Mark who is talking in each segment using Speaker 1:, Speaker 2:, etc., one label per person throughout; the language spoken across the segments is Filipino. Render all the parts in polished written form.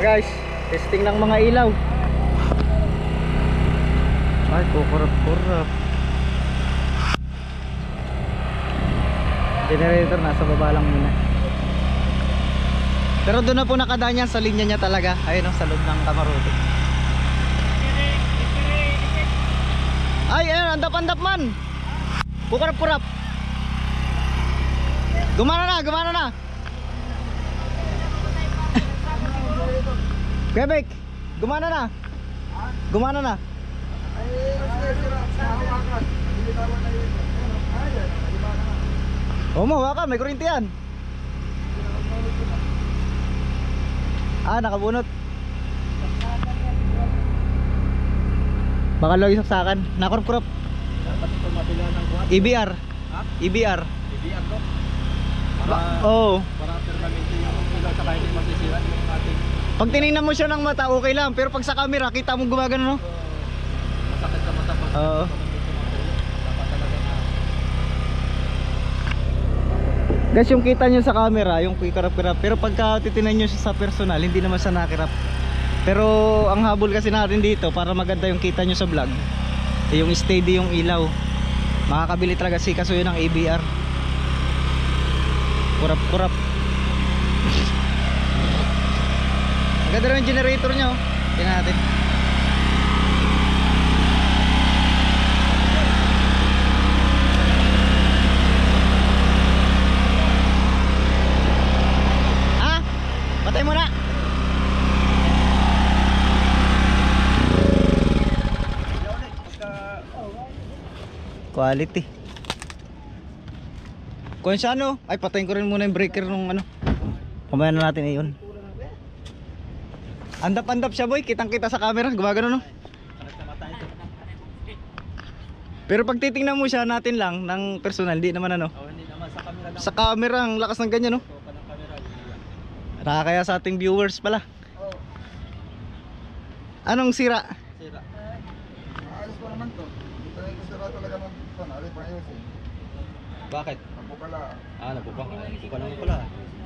Speaker 1: guys, testing ng mga ilaw. Ay, kukurap-kurap. Generator nasa baba lang muna. Pero doon na po nakadaan yan sa linya niya talaga. Ayun o, sa loob ng kamarote. Ay, ayun, andap-andap man. Kukurap-kurap. Gumana na, gumana na. Quebec, gumana na. Gumana na. Oh, mawakan, may kuryente yan. Ah, nakabunot. Baka lang isaksakan. Nakurp-kurp. EBR. EBR.
Speaker 2: EBR ko?
Speaker 1: Oo.
Speaker 2: Para permanente yung ilaw sa hindi masisira yung ating...
Speaker 1: Pag tinignan mo siya ng mata, okay lang. Pero pag sa camera, kita mo gumagano, no?
Speaker 2: Masakit sa mata pag...
Speaker 1: Oo. Guys, yung kita nyo sa camera, yung kirap-kirap. Pero pagka titinan nyo siya sa personal, hindi naman siya nakirap. Pero ang habol kasi natin dito, para maganda yung kita nyo sa vlog, yung steady yung ilaw. Makakabili talaga si Kasuyo ng ABR. Kurap-kurap. Ang ganda rin yung generator nyo. Tingnan natin. Ah, patay mo na. Quality. Kung siya ano, ay patayin ko rin muna yung breaker nung ano. Kumain na natin iyon. Andap-andap siya boy, kitang-kita sa camera, gumagano no. Pero pag titingnan mo siya natin lang ng personal, di naman ano.
Speaker 2: Hindi naman sa camera lang.
Speaker 1: Sa camera ang lakas ng ganyan no. Nakakaya sa ating viewers pala. Anong sira?
Speaker 2: Sira.
Speaker 3: Ayos pa naman to. Ito yung gusto na talaga ng panali pa ayusin.
Speaker 2: Bakit?
Speaker 3: Napukala.
Speaker 2: Napupaka. Napupaka naman pala.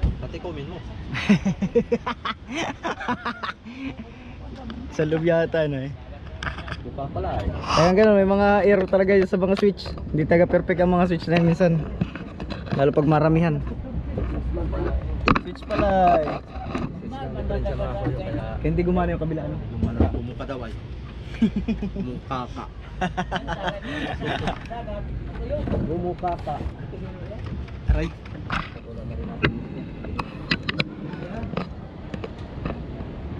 Speaker 2: Pati comment mo.
Speaker 1: Sa loob yata no eh.
Speaker 2: Napupaka pala eh.
Speaker 1: Kaya gano'n, may mga error talaga yun sa mga switch. Hindi taga perfect ang mga switch na yun minsan. Lalo pag maramihan. Switch pala eh.
Speaker 2: Diferensya nga ako yung kaya...
Speaker 1: Kaya hindi gumana yung kabila ano.
Speaker 2: Bumuka daw ay. Bumuka ka. Bumuka ka.
Speaker 1: Aray.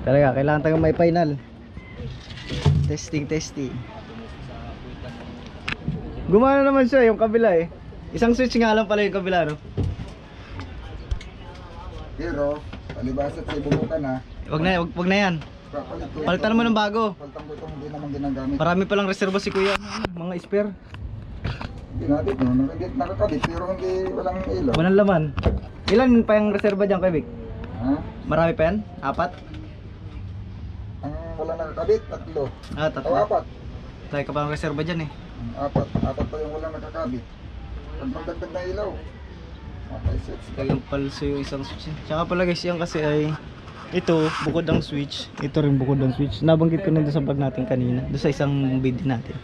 Speaker 1: Talaga, kailangan tayo may final. Testing. Gumana naman siya yung kabila eh. Isang switch nga lang pala yung kabila no.
Speaker 3: Pero, palibasat sa bumuka na.
Speaker 1: Wag na yan. Palitan mo ng bago.
Speaker 3: Palitan ko itong hindi naman ginagamit.
Speaker 1: Marami palang reserva si kuya. Mga spare.
Speaker 3: Hindi natin, no? Nakakabit pero hindi walang ilaw.
Speaker 1: Walang laman. Ilan pa yung reserva dyan kay Vic?
Speaker 3: Ha?
Speaker 1: Marami pa yan? 4?
Speaker 3: Ang walang nakakabit, 3.
Speaker 1: Ah,
Speaker 3: O
Speaker 1: 3.
Speaker 3: 4.
Speaker 1: Tayo ka pa ng reserva dyan eh.
Speaker 3: 4 pa yung walang nakakabit. Pag magdagdag na ilaw, matay switch.
Speaker 1: Talagang palso yung isang switch. Tsaka pala guys, yan kasi ay ito, bukod ang switch. Ito rin bukod ang switch. Nabanggit ko na doon sa vlog natin kanina. Doon sa isang video natin.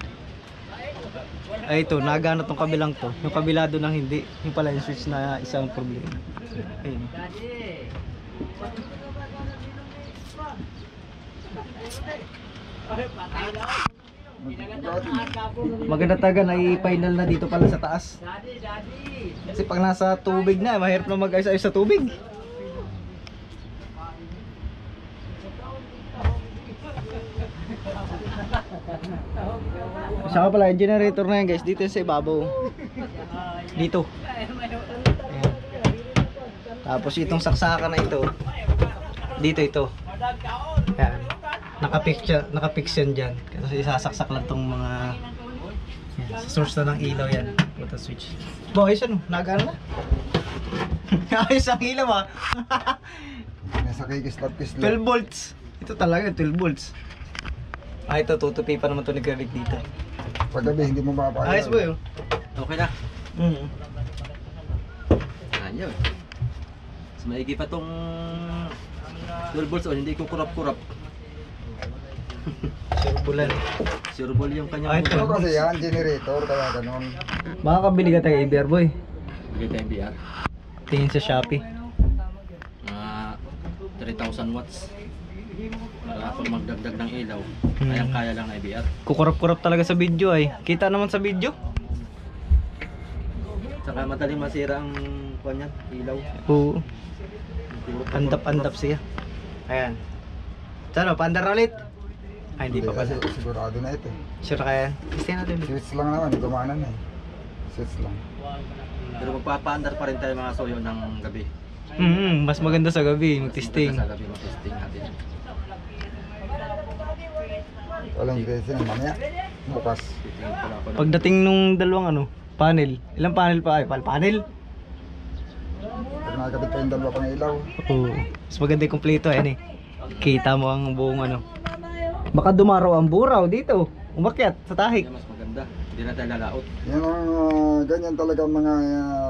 Speaker 1: Ay ito, nagana tong kabilang to. Yung kabila doon ang hindi. Yung pala yung switch na isang problema. Ayun. Maganda talaga na i-final na dito pala sa taas. Kasi pag nasa tubig na, mahirap na mag-ayos-ayos sa tubig. Saka pala yung generator na yan guys, dito sa ibabaw. Dito. Ayan. Tapos itong saksakan na ito, dito ito. Ayan. Nakapix yan dyan. Kasi isasaksak lang tong mga yan, sa source na ng ilaw yan. Puta switch. Bo, ayos ano? Nagana na? Ayos ang ilaw ah.
Speaker 3: Nasa kay stop-kiss
Speaker 1: 12 volts. Ito talaga 12 volts. Ah, ito tutupi pa naman ito ni Gravik dito.
Speaker 3: Paggabi hindi mo mapapaayaw.
Speaker 1: Ayos ba yun?
Speaker 2: Okay na.
Speaker 1: Mm.
Speaker 2: Ayun.
Speaker 1: So
Speaker 2: maigi pa tong 12 volts, hindi ko kurap-kurap.
Speaker 1: Turbulan.
Speaker 2: Sureball yung
Speaker 1: Ay,
Speaker 2: kanyang
Speaker 1: ito.
Speaker 3: Ano kasi yan, generator, kaya ganun.
Speaker 1: Baka kabili ka tayo ABR boy.
Speaker 2: bigay tayo BR.
Speaker 1: Tingin sa Shopee.
Speaker 2: Mga 3,000 watts. Para pag magdagdag ng ilaw,
Speaker 1: Hmm.
Speaker 2: kaya lang na IBR.
Speaker 1: Kukurap-kurap talaga sa video ay. Kita naman sa video.
Speaker 2: Saka madaling masira ang kanya, ilaw.
Speaker 1: Oo. Andap-andap siya. Ayan. Sano, paandar na ulit? Ay, hindi pa pala.
Speaker 3: Kasi sigurado na ito.
Speaker 1: Sure kaya yan? Testing natin ulit.
Speaker 3: Switch lang naman, gumana na eh. Switch lang.
Speaker 2: Pero magpapaandar pa rin tayo mga soyo ng gabi.
Speaker 1: Mas maganda sa gabi, mag-testing.
Speaker 2: Sa gabi mag-testing natin.
Speaker 3: Walang testing, mamaya. Bukas.
Speaker 2: Titingin pala ako ng
Speaker 1: Pagdating nung dalawang panel. Ilang panel pa ay? Panel?
Speaker 3: Pag nakakabit pa yung dalawa pang ilaw.
Speaker 1: Oo. Mas maganda yung kompleto yan eh. Kita mo ang buong Baka dumaraw ang buraw dito. Umakyat sa tahik.
Speaker 2: Kaya mas maganda. Hindi na tayo lalaot.
Speaker 3: Yan ang ganyan talaga mga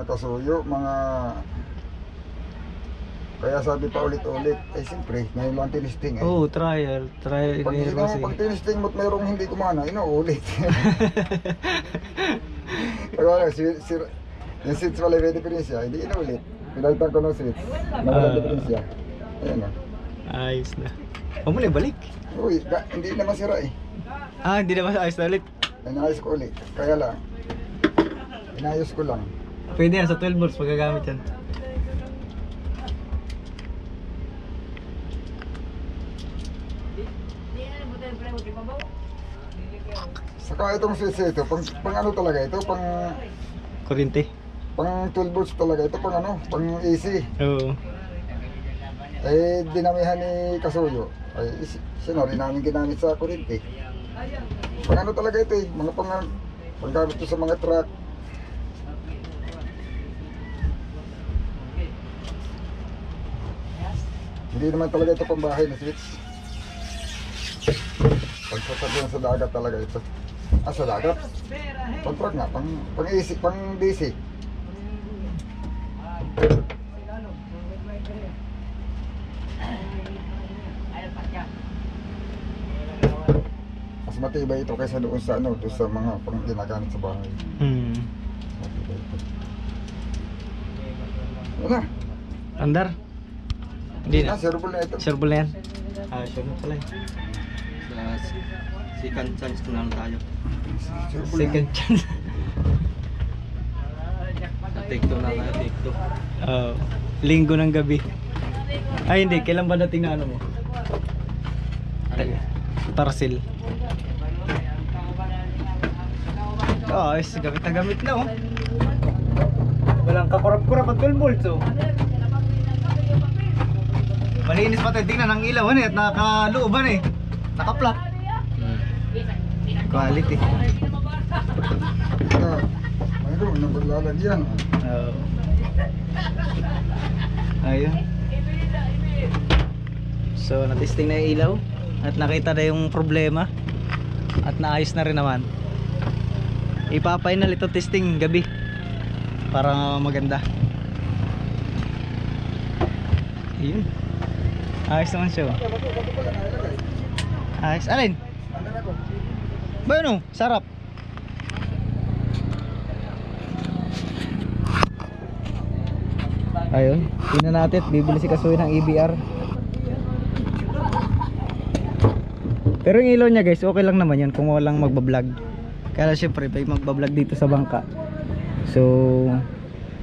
Speaker 3: kasuyo, mga... Kaya sabi pa ulit-ulit, siyempre, ngayon lang tinisting eh.
Speaker 1: Oo, trial. Trial
Speaker 3: Pag,
Speaker 1: and error kasi.
Speaker 3: pag tinisting mo't mayroong hindi kumana, inuulit. Pag wala, yung switch wala may diferensya, hindi inuulit. Pinalitan ko ng switch, nawala diferensya. Ayan o.
Speaker 1: Ayos na. Huwag mo na ibalik.
Speaker 3: Uy, hindi naman sira eh.
Speaker 1: Hindi naman ayos na ulit.
Speaker 3: Inayos ko ulit, kaya lang. Inayos ko lang.
Speaker 1: Pwede yan, sa 12 volts magagamit yan.
Speaker 3: Saka itong switch ito, pang ano talaga ito,
Speaker 1: Kuryente.
Speaker 3: pang 12 volts talaga ito, pang AC.
Speaker 1: Oo.
Speaker 3: Dinamihan ni Kasuyo. Siya na rin namin ginamit sa kuryente. Pang ano talaga ito eh, mga panggamit ko sa mga truck. Hindi naman talaga ito pang bahay na switch. Pagsasabyan sa dagat talaga ito. Sa dagat? Pang truck nga, pang AC, pang DC. Mas matibay ito kaysa doon sa doon sa mga pang ginagamit sa bahay. Matibay ito. Ano na?
Speaker 1: Andar? Hindi na.
Speaker 3: Sureball na ito.
Speaker 1: Sureball na yan. Sure na pala eh.
Speaker 2: Sa second chance na lang tayo.
Speaker 3: Sureball na.
Speaker 1: Second chance.
Speaker 2: Sa take 2 na tayo, take 2.
Speaker 1: Linggo ng gabi. Ay hindi, kailan ba dating na mo? Parcel. Ayos, gamit na gamit na oh. Walang kakurap-kurap at 12 volts oh. Malinis pa tayo, tingnan ang ilaw at nakalooban eh. Naka-flat. Quality.
Speaker 3: Mayroon nang paglalagyan.
Speaker 1: Ayun. So natesting na yung ilaw at nakita na yung problema at naayos na rin naman. Ipa-final ito testing gabi para maganda. Ayun. Ayos naman siya. Ayos. Alin? Ba yun oh, sarap. Ayun, tingnan natin, bibili si Kasuyo ng EBR. Pero yung ilaw niya guys, okay lang naman yun kung walang magbablog. Kaya syempre, may magbablog dito sa bangka. So,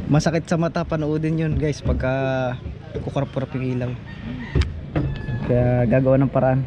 Speaker 1: masakit sa mata panoodin yun guys pagka kukurap-kurap yung ilaw. Kaya gagawa ng paraan.